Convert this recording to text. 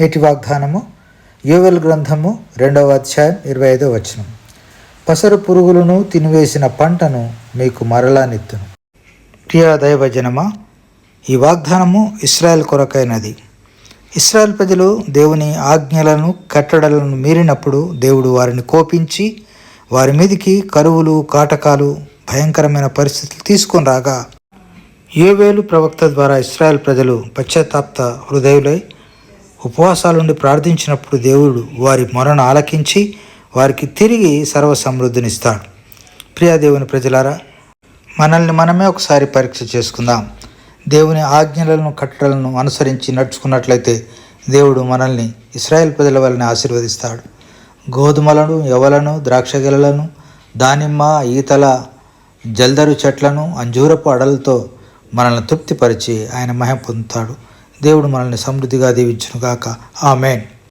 నేటి వాగ్దానము యోవేలు గ్రంథము 2వ అధ్యాయం 25వ వచనం. పసరు పురుగులను తినివేసిన పంటను మీకు మరలా నెత్తును. ప్రియ దైవజనమా, ఈ వాగ్దానము ఇశ్రాయేల్ కొరకైనది. ఇశ్రాయేల్ ప్రజలు దేవుని ఆజ్ఞలను కట్టడలను మీరినప్పుడు దేవుడు వారిని కోపించి వారి మీదికి కరువులు, కాటకాలు, భయంకరమైన పరిస్థితులు తీసుకొని రాగా యోవేలు ప్రవక్త ద్వారా ఇశ్రాయేల్ ప్రజలు పశ్చాత్తాప హృదయులై ఉపవాసాలుండి ప్రార్థించినప్పుడు దేవుడు వారి మొరను ఆలకించి వారికి తిరిగి సర్వ సమృద్ధినిస్తాడు. ప్రియ దేవుని ప్రజలారా, మనల్ని మనమే ఒకసారి పరీక్ష చేసుకుందాం. దేవుని ఆజ్ఞలను కట్టడలను అనుసరించి నడుచుకున్నట్లయితే దేవుడు మనల్ని ఇశ్రాయేల్ ప్రజల వలన ఆశీర్వదిస్తాడు. గోధుమలను, యవలను, ద్రాక్ష గెలలను, దానిమ్మ, ఈతల, జల్దరు చెట్లను, అంజూరపు అడలతో మనల్ని తృప్తిపరిచి ఆయన మహిమ పొందుతాడు. దేవుడు మనల్ని సమృద్ధిగా దీవించునుగాక. ఆమేన్.